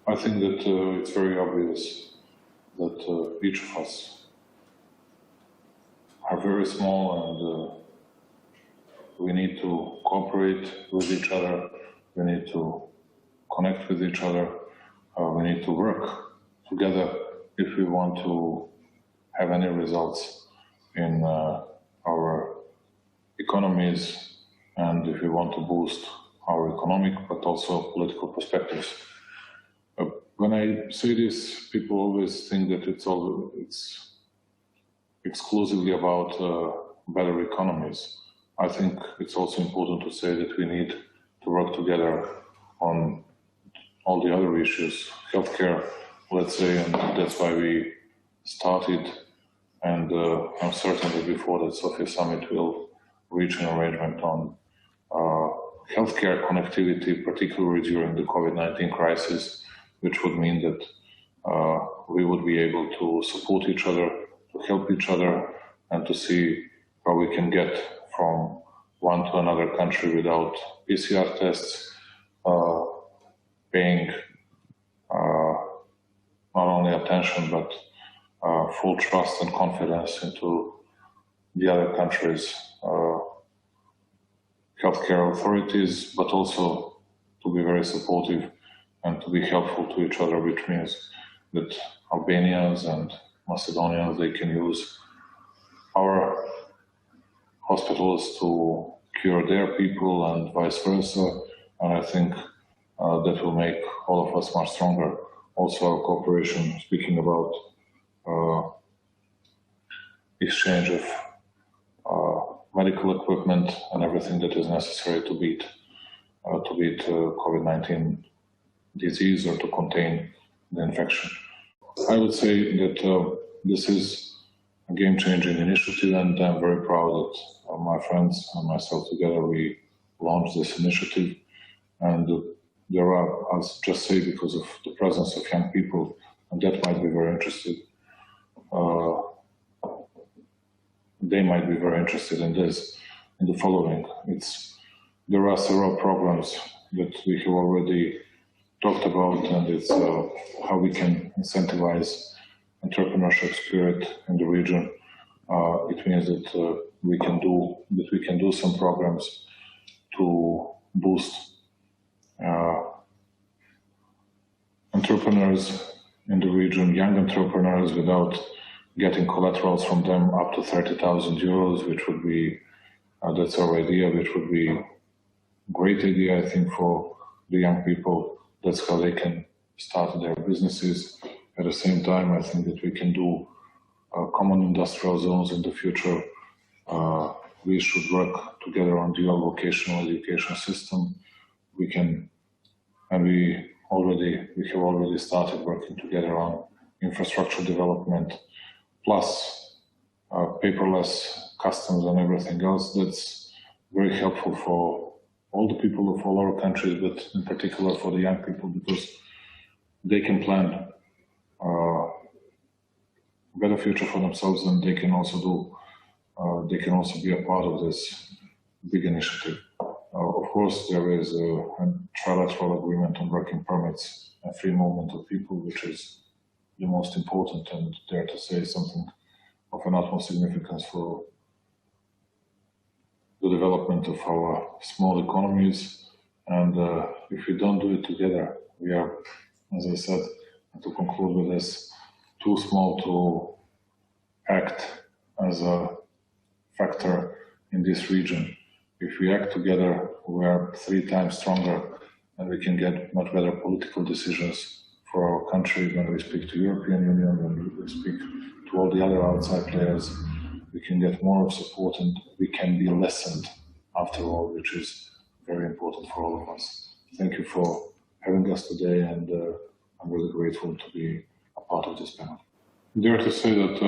I think that it's very obvious that each of us are very small, and we need to cooperate with each other, we need to connect with each other, we need to work together if we want to have any results in our economies, and if we want to boost our economic but also political perspectives. When I say this, people always think that it's exclusively about better economies. I think it's also important to say that we need to work together on all the other issues, healthcare, let's say, and that's why we started, and I'm certain that before that Sofia summit will reach an arrangement on healthcare connectivity, particularly during the COVID-19 crisis, which would mean that we would be able to support each other, to help each other, and to see how we can get from one to another country without PCR tests, paying not only attention but full trust and confidence into the other countries' healthcare authorities, but also to be very supportive and to be helpful to each other, which means that Albanians and Macedonians, they can use our hospitals to cure their people and vice versa. And I think that will make all of us much stronger. Also our cooperation, speaking about exchange of medical equipment and everything that is necessary to beat COVID-19 disease or to contain the infection. I would say that this is a game-changing initiative, and I'm very proud that my friends and myself together, we launched this initiative. And there are, I'll just say, because of the presence of young people, and that might be very interested, they might be very interested in this, in the following. There are several programs that we have already talked about, and it's how we can incentivize entrepreneurship spirit in the region. It means that we can do some programs to boost entrepreneurs in the region, young entrepreneurs, without getting collaterals from them up to 30,000 euros, which would be, that's our idea, which would be a great idea, I think, for the young people. That's how they can start their businesses. At the same time, I think that we can do common industrial zones in the future. We should work together on dual vocational education system. We have already started working together on infrastructure development, plus paperless customs and everything else. That's very helpful for all the people of all our countries, but in particular for the young people, because they can plan a better future for themselves, and they can also be a part of this big initiative. Of course, there is a trilateral agreement on working permits and free movement of people, which is the most important, and dare to say something of an utmost significance for the development of our small economies. And if we don't do it together, we are, as I said, and to conclude with this, too small to act as a factor in this region. If we act together, we are 3 times stronger, and we can get much better political decisions for our country. When we speak to European Union, when we speak to all the other outside players, we can get more support, and we can be listened after all, which is very important for all of us. Thank you for having us today, and I'm really grateful to be a part of this panel. Dare to say that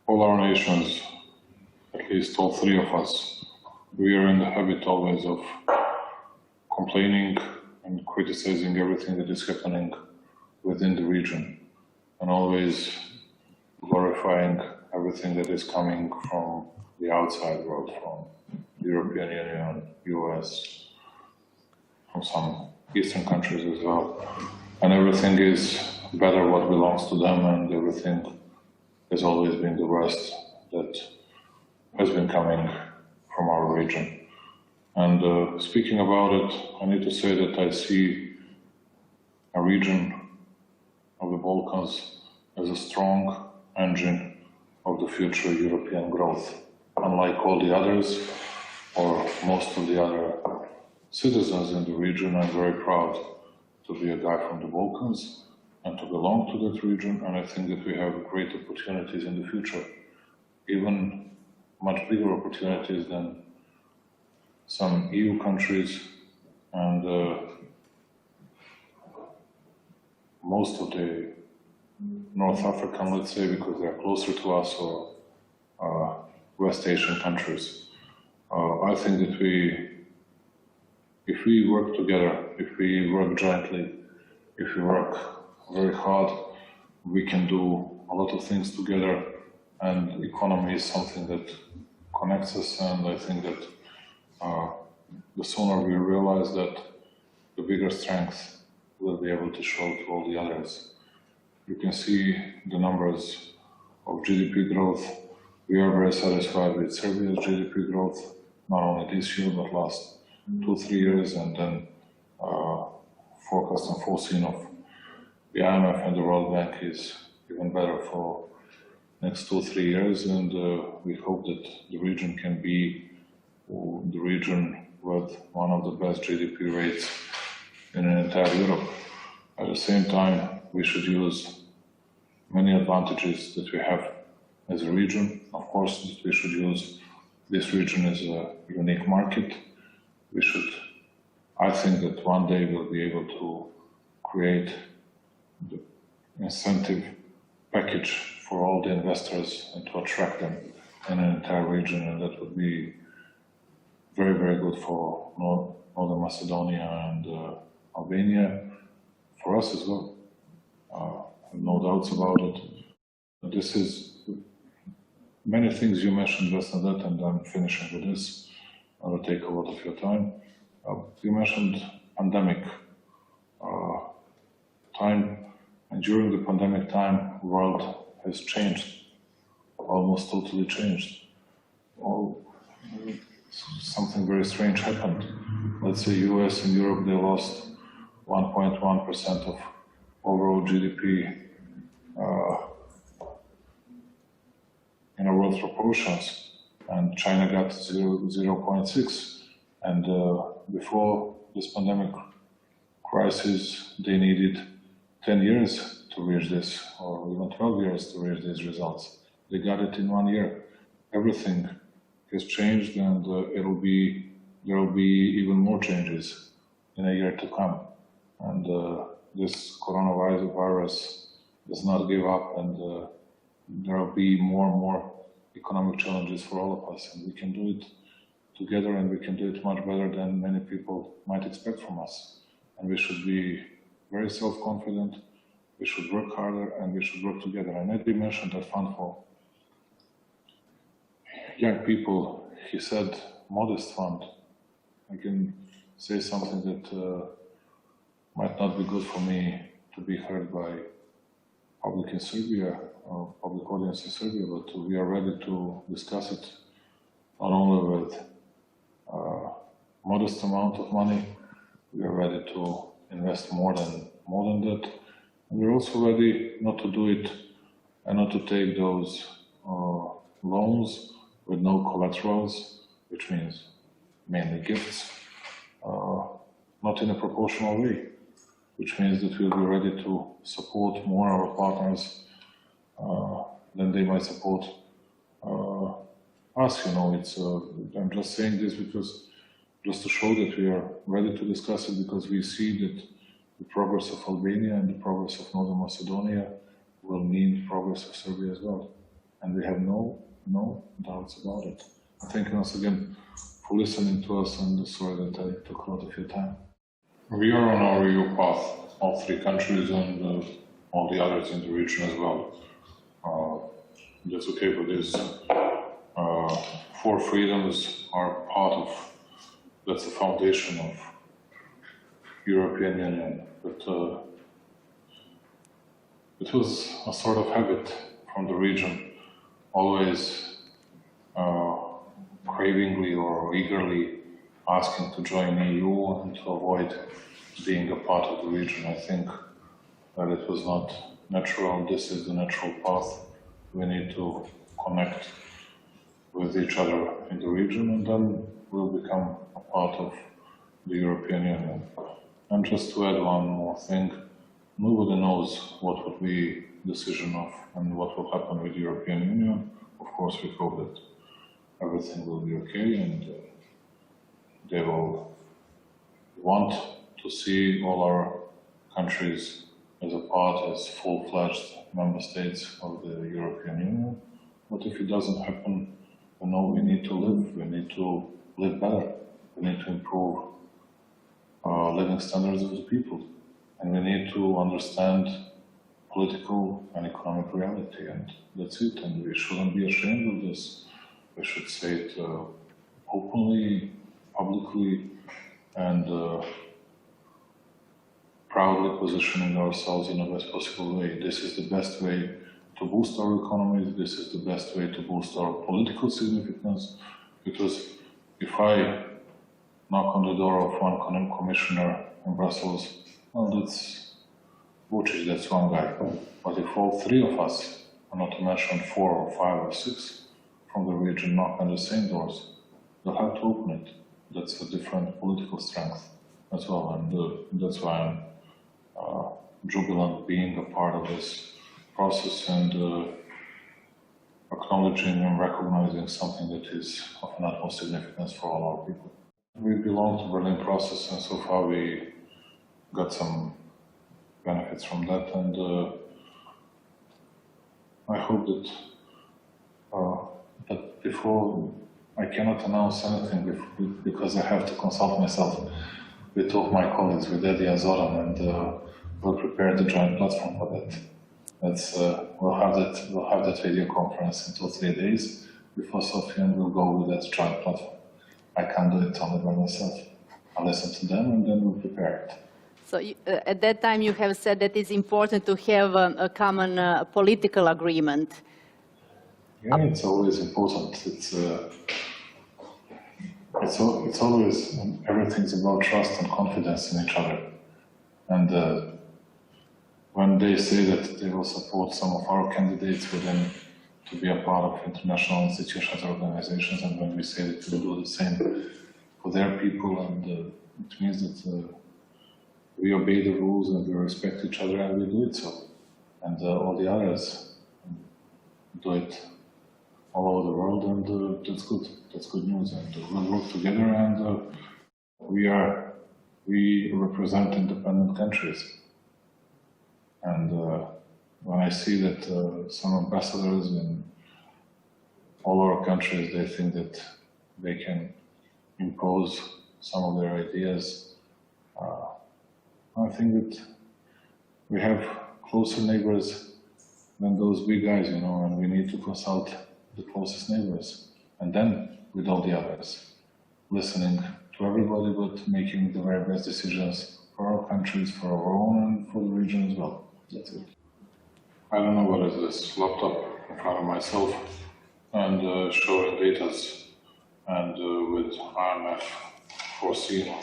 all our nations, at least all 3 of us, we are in the habit always of complaining and criticizing everything that is happening within the region, and always glorifying everything that is coming from the outside world, from the European Union, US, from some Eastern countries as well. And everything is better what belongs to them, and everything has always been the worst that has been coming from our region. And speaking about it, I need to say that I see a region of the Balkans as a strong engine of the future European growth. Unlike all the others, or most of the other citizens in the region, I'm very proud to be a guy from the Balkans and to belong to that region, and I think that we have great opportunities in the future, even much bigger opportunities than some EU countries and most of the North African, let's say, because they're closer to us, or West Asian countries. I think that if we work together, if we work jointly, if we work very hard, we can do a lot of things together, and economy is something that connects us, and I think that the sooner we realize that, the bigger strength we'll be able to show to all the others. You can see the numbers of GDP growth. We are very satisfied with Serbia's GDP growth, not only this year, but last 2-3 years, and then forecast and foreseen of the IMF and the World Bank is even better for next 2-3 years, and we hope that the region can be the region with one of the best GDP rates in an entire Europe. At the same time, we should use many advantages that we have as a region. Of course, we should use this region as a unique market. We should, I think that one day we'll be able to create the incentive package for all the investors and to attract them in an entire region, and that would be very, very good for Northern Macedonia and Albania, for us as well. I have no doubts about it. This is many things you mentioned, Vesnadet, and I'm finishing with this. I will take a lot of your time. You mentioned pandemic time, and during the pandemic time, the world has changed, almost totally changed. Something very strange happened. Let's say US and Europe, they lost 1.1% of overall GDP in a world proportions, and China got 0.6. And before this pandemic crisis, they needed 10 years to reach this, or even 12 years to reach these results. They got it in 1 year. Everything has changed, and there will be even more changes in a year to come. And this coronavirus does not give up, and there will be more and more economic challenges for all of us, and we can do it together, and we can do it much better than many people might expect from us. And we should be very self-confident, we should work harder, and we should work together. And Eddie mentioned that fund for young people. He said modest fund. I can say something that might not be good for me to be heard by public in Serbia, or public audience in Serbia, but we are ready to discuss it, not only with modest amount of money. We are ready to invest more than that, and we're also ready not to do it and not to take those loans with no collaterals, which means mainly gifts, not in a proportional way, which means that we'll be ready to support more our partners than they might support us. You know, I'm just saying this because just to show that we are ready to discuss it, because we see that the progress of Albania and the progress of Northern Macedonia will mean progress of Serbia as well, and we have no doubts about it. Thank you once again for listening to us, and sorry that I took a lot of your time. We are on our EU path, all three countries and all the others in the region as well. That's okay, but these four freedoms are part of, that's the foundation of European Union. But it was a sort of habit from the region, always cravingly or eagerly asking to join EU and to avoid being a part of the region. I think that it was not natural. This is the natural path. We need to connect with each other in the region, and then we'll become a part of the European Union. And just to add one more thing, nobody knows what would be the decision of and what will happen with the European Union. Of course, we hope that everything will be okay, and they will want to see all our countries as a part, as full-fledged member states of the European Union. But if it doesn't happen, we need to live. We need to live better. We need to improve living standards of the people. And we need to understand political and economic reality, and that's it. And we shouldn't be ashamed of this. We should say it openly, publicly, and proudly positioning ourselves in the best possible way. This is the best way to boost our economy. This is the best way to boost our political significance. Because if I knock on the door of one commissioner in Brussels, well, that's Vучić, that's one guy. But if all three of us, not to mention 4 or 5 or 6 from the region, knock on the same doors, they'll have to open it. That's a different political strength as well, and that's why I'm jubilant being a part of this process and acknowledging and recognizing something that is of an utmost significance for all our people. We belong to the Berlin process, and so far we got some benefits from that, and I hope that but before I cannot announce anything because I have to consult myself with two of my colleagues, with Eddie and Zoran, and we'll prepare the joint platform for that. We'll have that video conference in 2 or 3 days before Sofia, and we'll go with that joint platform. I can't do it only by myself. I'll listen to them, and then we'll prepare it. So at that time you have said that it's important to have a common political agreement. Yeah, it's always important. It's always, everything's about trust and confidence in each other. And when they say that they will support some of our candidates for them to be a part of international institutions, organizations, and when we say that we will do the same for their people, and it means that we obey the rules and we respect each other, and we do it so. And all the others do it all over the world, and that's good. That's good news. And we'll work together, and we represent independent countries. And when I see that some ambassadors in all our countries, they think that they can impose some of their ideas, I think that we have closer neighbors than those big guys, you know, and we need to consult the closest neighbors, and then with all the others, listening to everybody, but making the very best decisions for our countries, for our own, and for the region as well. That's it. I don't know what is this laptop in front of myself and showing data, and with IMF foreseen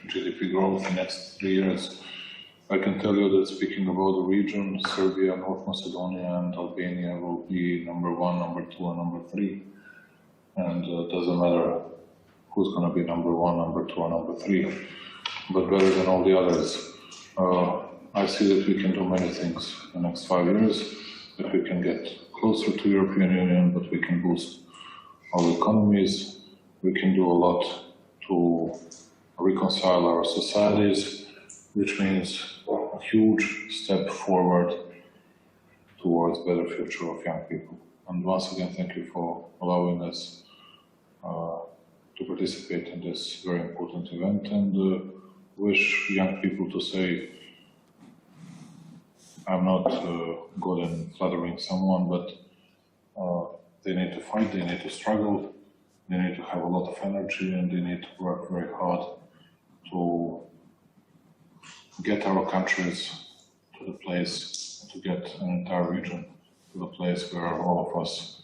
GDP growth in the next 3 years. I can tell you that speaking about the region, Serbia, North Macedonia, and Albania will be number 1, number 2, and number 3. And it doesn't matter who's going to be number 1, number 2, or number 3, but better than all the others. I see that we can do many things in the next 5 years, that we can get closer to European Union, but we can boost our economies. We can do a lot to reconcile our societies, which means a huge step forward towards better future of young people. And once again, thank you for allowing us to participate in this very important event, and wish young people to say, I'm not good in flattering someone, but they need to fight, they need to struggle, they need to have a lot of energy, and they need to work very hard to get our countries to the place, to get an entire region to the place where all of us